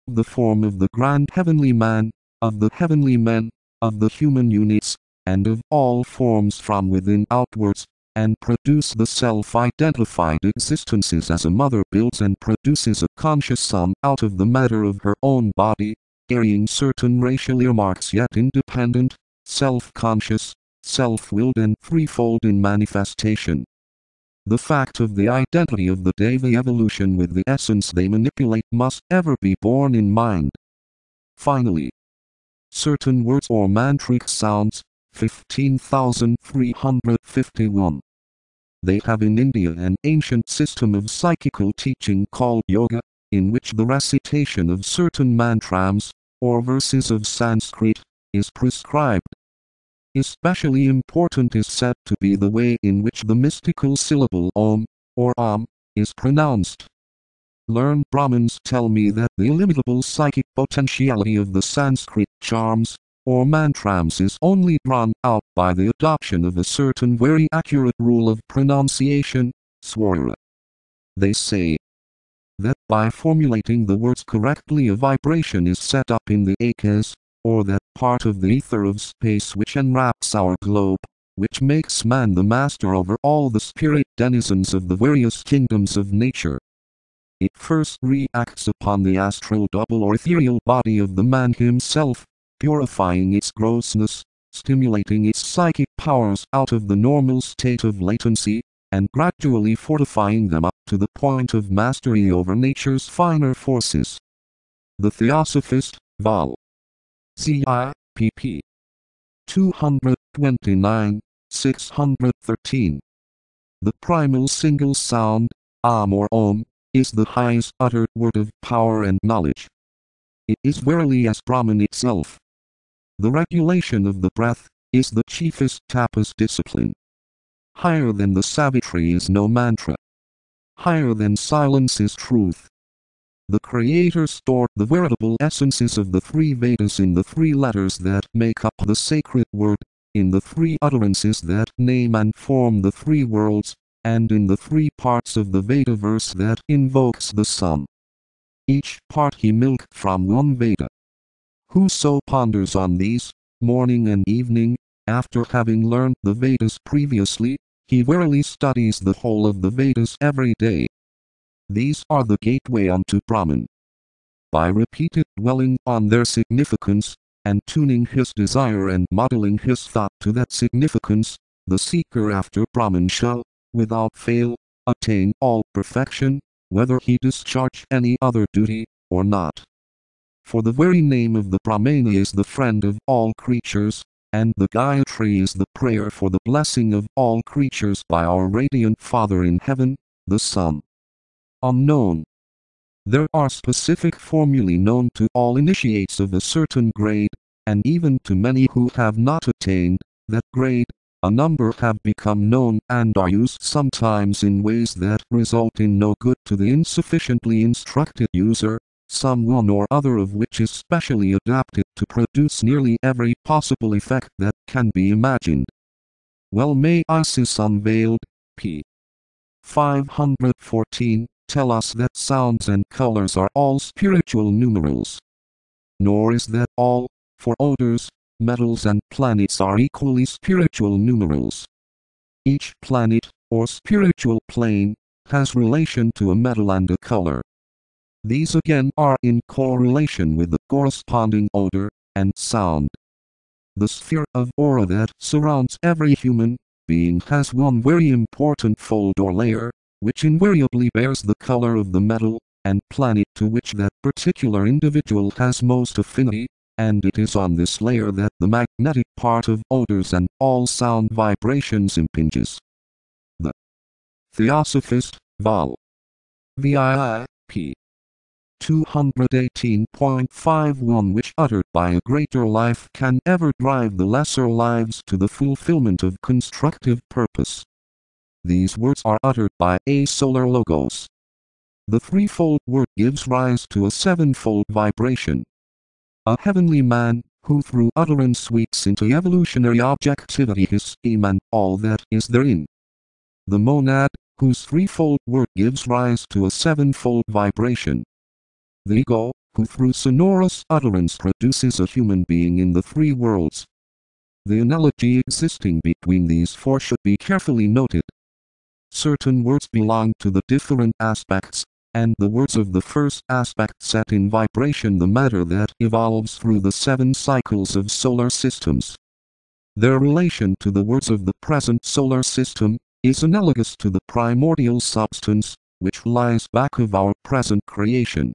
the form of the grand heavenly man, of the heavenly men, of the human units, and of all forms from within outwards, and produce the self-identified existences as a mother builds and produces a conscious son out of the matter of her own body, carrying certain racial earmarks yet independent, self-conscious, self-willed and threefold in manifestation. The fact of the identity of the Deva evolution with the essence they manipulate must ever be borne in mind. Finally, certain words or mantric sounds, 15,351. They have in India an ancient system of psychical teaching called yoga, in which the recitation of certain mantrams, or verses of Sanskrit, is prescribed. Especially important is said to be the way in which the mystical syllable Om, or Am, is pronounced. Learned Brahmins tell me that the illimitable psychic potentiality of the Sanskrit charms, or mantrams is only drawn out by the adoption of a certain very accurate rule of pronunciation, swara. They say that by formulating the words correctly a vibration is set up in the akas, or that part of the ether of space which enwraps our globe, which makes man the master over all the spirit denizens of the various kingdoms of nature. It first reacts upon the astral double or ethereal body of the man himself, purifying its grossness, stimulating its psychic powers out of the normal state of latency, and gradually fortifying them up to the point of mastery over nature's finer forces. The Theosophist, Vol. Zipp. 229, 613. The primal single sound, Am or Om, is the highest uttered word of power and knowledge. It is verily as Brahman itself. The regulation of the breath is the chiefest tapas discipline. Higher than the Savitri is no mantra. Higher than silence is truth. The Creator stored the veritable essences of the three Vedas in the three letters that make up the sacred word, in the three utterances that name and form the three worlds, and in the three parts of the Veda verse that invokes the sun. Each part he milked from one Veda. Whoso ponders on these, morning and evening, after having learned the Vedas previously, he verily studies the whole of the Vedas every day. These are the gateway unto Brahman. By repeated dwelling on their significance, and tuning his desire and modeling his thought to that significance, the seeker after Brahman shall, without fail, attain all perfection, whether he discharge any other duty, or not. For the very name of the Brahmana is the friend of all creatures, and the Gayatri is the prayer for the blessing of all creatures by our radiant Father in heaven, the Sun. Unknown. There are specific formulae known to all initiates of a certain grade, and even to many who have not attained that grade. A number have become known and are used sometimes in ways that result in no good to the insufficiently instructed user, some one or other of which is specially adapted to produce nearly every possible effect that can be imagined. Well may Isis Unveiled, p. 514, tell us that sounds and colors are all spiritual numerals. Nor is that all, for odors, metals and planets are equally spiritual numerals. Each planet, or spiritual plane, has relation to a metal and a color. These again are in correlation with the corresponding odor and sound. The sphere of aura that surrounds every human being has one very important fold or layer, which invariably bears the color of the metal and planet to which that particular individual has most affinity, and it is on this layer that the magnetic part of odors and all sound vibrations impinges. The Theosophist, Vol. VIP. 218.51 which uttered by a greater life can ever drive the lesser lives to the fulfillment of constructive purpose. These words are uttered by a solar logos. The threefold word gives rise to a sevenfold vibration. A heavenly man, who through utterance sweeps into evolutionary objectivity his scheme and all that is therein. The monad, whose threefold word gives rise to a sevenfold vibration. the ego, who through sonorous utterance produces a human being in the three worlds. The analogy existing between these four should be carefully noted. Certain words belong to the different aspects, and the words of the first aspect set in vibration the matter that evolves through the 7 cycles of solar systems. Their relation to the words of the present solar system is analogous to the primordial substance, which lies back of our present creation.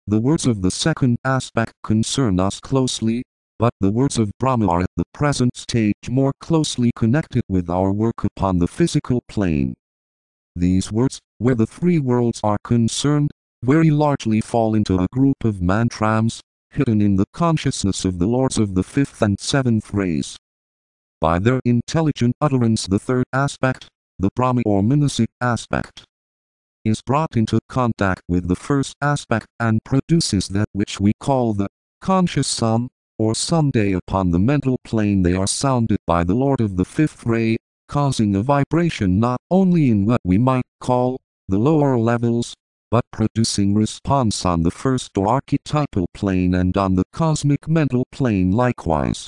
The words of the second aspect concern us closely, but the words of Brahma are at the present stage more closely connected with our work upon the physical plane. These words, where the three worlds are concerned, very largely fall into a group of mantrams, hidden in the consciousness of the lords of the 5th and 7th rays. By their intelligent utterance the third aspect, the Brahma or Manasic aspect, is brought into contact with the first aspect and produces that which we call the conscious sum, or someday upon the mental plane they are sounded by the Lord of the 5th ray, causing a vibration not only in what we might call the lower levels, but producing response on the first or archetypal plane and on the cosmic mental plane likewise.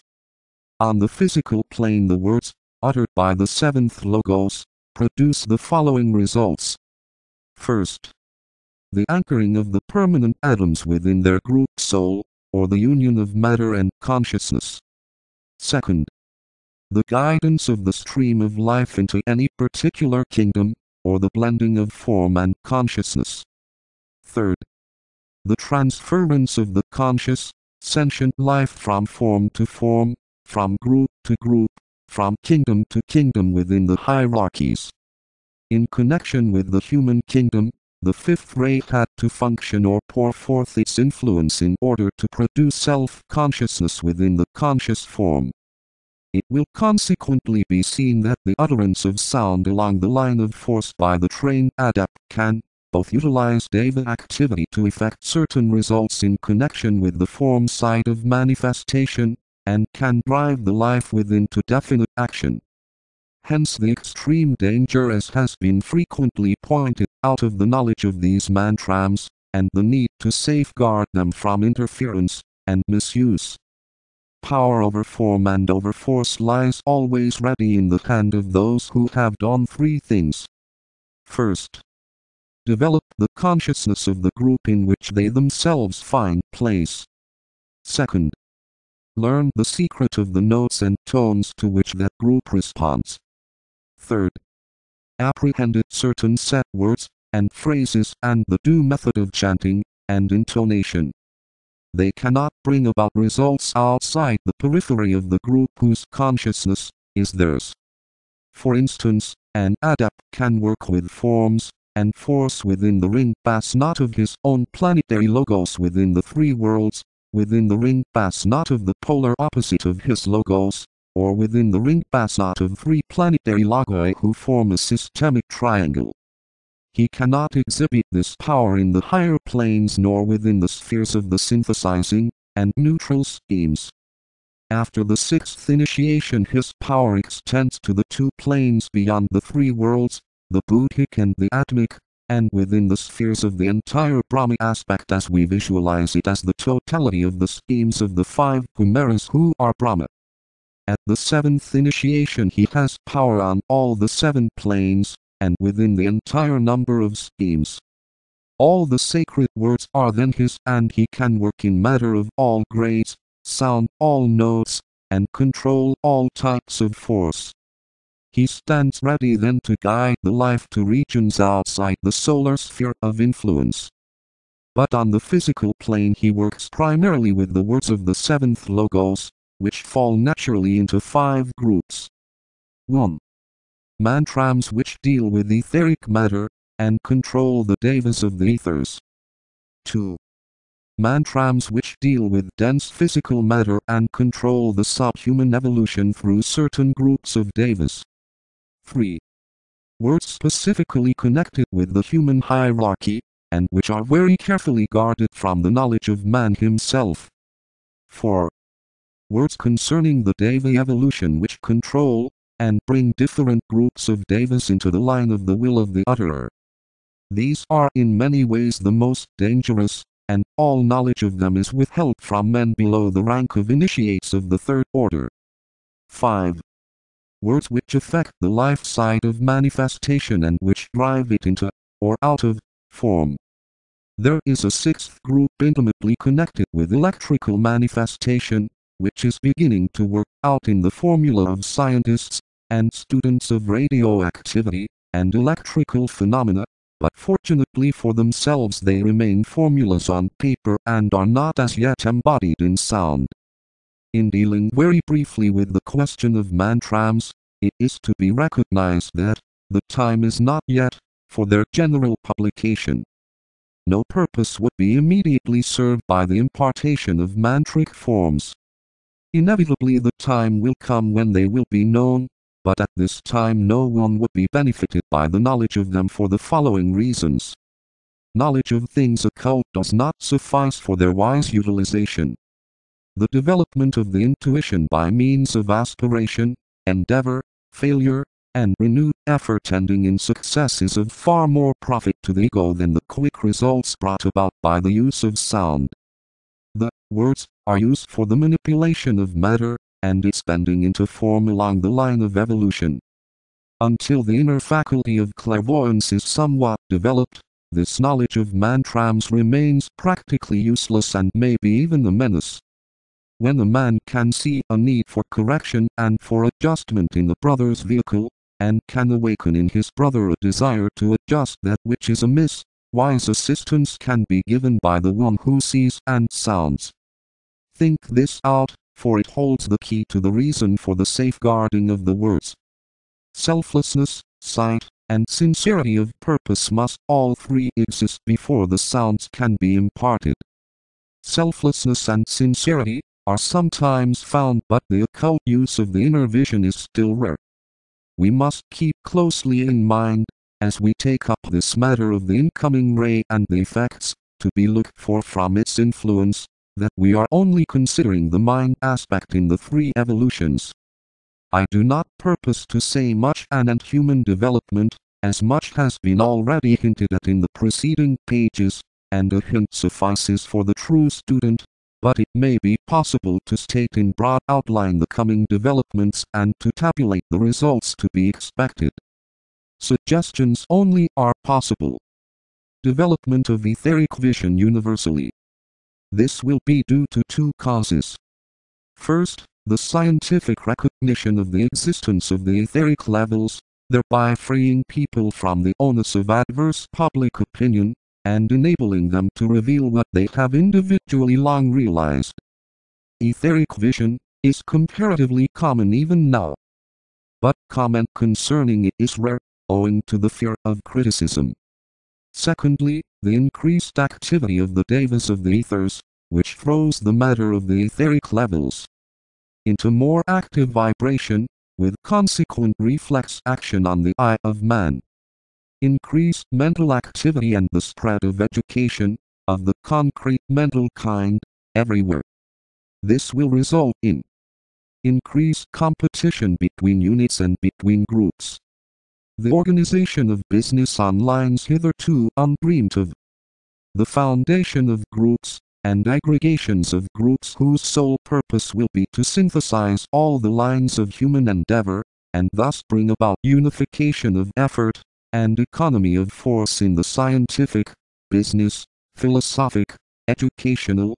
On the physical plane the words, uttered by the 7th logos, produce the following results. First, the anchoring of the permanent atoms within their group soul, or the union of matter and consciousness. Second, the guidance of the stream of life into any particular kingdom, or the blending of form and consciousness. Third, the transference of the conscious, sentient life from form to form, from group to group, from kingdom to kingdom within the hierarchies. In connection with the human kingdom, the 5th ray had to function or pour forth its influence in order to produce self-consciousness within the conscious form. It will consequently be seen that the utterance of sound along the line of force by the trained adept can both utilize deva activity to effect certain results in connection with the form side of manifestation, and can drive the life within to definite action. Hence the extreme danger, as has been frequently pointed out, of the knowledge of these mantrams, and the need to safeguard them from interference and misuse. Power over form and over force lies always ready in the hand of those who have done 3 things. First, develop the consciousness of the group in which they themselves find place. Second, learn the secret of the notes and tones to which that group responds. Third, apprehended certain set words and phrases and the due method of chanting and intonation. They cannot bring about results outside the periphery of the group whose consciousness is theirs. For instance, an adept can work with forms and force within the ring pass not of his own planetary logos within the 3 worlds, within the ring pass not of the polar opposite of his logos, or within the ring pass not of 3 planetary logoi who form a systemic triangle. He cannot exhibit this power in the higher planes nor within the spheres of the synthesizing and neutral schemes. After the 6th initiation his power extends to the 2 planes beyond the 3 worlds, the Buddhic and the Atmic, and within the spheres of the entire Brahma aspect as we visualize it as the totality of the schemes of the 5 Kumaras who are Brahma. At the 7th initiation he has power on all the 7 planes, and within the entire number of schemes. All the sacred words are then his, and he can work in matter of all grades, sound all notes, and control all types of force. He stands ready then to guide the life to regions outside the solar sphere of influence. But on the physical plane he works primarily with the words of the 7th logos, which fall naturally into 5 groups. 1. Mantrams which deal with etheric matter, and control the devas of the ethers. 2. Mantrams which deal with dense physical matter and control the subhuman evolution through certain groups of devas. 3. Words specifically connected with the human hierarchy, and which are very carefully guarded from the knowledge of man himself. 4. Words concerning the deva evolution which control, and bring different groups of devas into the line of the will of the utterer. These are in many ways the most dangerous, and all knowledge of them is withheld from men below the rank of initiates of the third order. 5. Words which affect the life side of manifestation and which drive it into, or out of, form. There is a sixth group intimately connected with electrical manifestation, which is beginning to work out in the formula of scientists and students of radioactivity and electrical phenomena, but fortunately for themselves they remain formulas on paper and are not as yet embodied in sound. In dealing very briefly with the question of mantrams, it is to be recognized that the time is not yet for their general publication. No purpose would be immediately served by the impartation of mantric forms. Inevitably the time will come when they will be known, but at this time no one would be benefited by the knowledge of them for the following reasons. Knowledge of things occult does not suffice for their wise utilization. The development of the intuition by means of aspiration, endeavor, failure, and renewed effort ending in success is of far more profit to the ego than the quick results brought about by the use of sound. The words are used for the manipulation of matter, and its bending into form along the line of evolution. Until the inner faculty of clairvoyance is somewhat developed, this knowledge of mantrams remains practically useless and may be even a menace. When a man can see a need for correction and for adjustment in the brother's vehicle, and can awaken in his brother a desire to adjust that which is amiss, wise assistance can be given by the one who sees and sounds. Think this out, for it holds the key to the reason for the safeguarding of the words. Selflessness, sight, and sincerity of purpose must all three exist before the sounds can be imparted. Selflessness and sincerity are sometimes found, but the occult use of the inner vision is still rare. We must keep closely in mind, as we take up this matter of the incoming ray and the effects to be looked for from its influence, that we are only considering the mind aspect in the three evolutions. I do not purpose to say much anent human development, as much has been already hinted at in the preceding pages, and a hint suffices for the true student, but it may be possible to state in broad outline the coming developments and to tabulate the results to be expected. Suggestions only are possible. Development of etheric vision universally. This will be due to two causes. First, the scientific recognition of the existence of the etheric levels, thereby freeing people from the onus of adverse public opinion, and enabling them to reveal what they have individually long realized. Etheric vision is comparatively common even now, but comment concerning it is rare, owing to the fear of criticism. Secondly, the increased activity of the devas of the ethers, which throws the matter of the etheric levels into more active vibration, with consequent reflex action on the eye of man. Increased mental activity and the spread of education, of the concrete mental kind, everywhere. This will result in increased competition between units and between groups. The organization of business on lines hitherto undreamed of. The foundation of groups, and aggregations of groups whose sole purpose will be to synthesize all the lines of human endeavor, and thus bring about unification of effort, and economy of force in the scientific, business, philosophic, educational,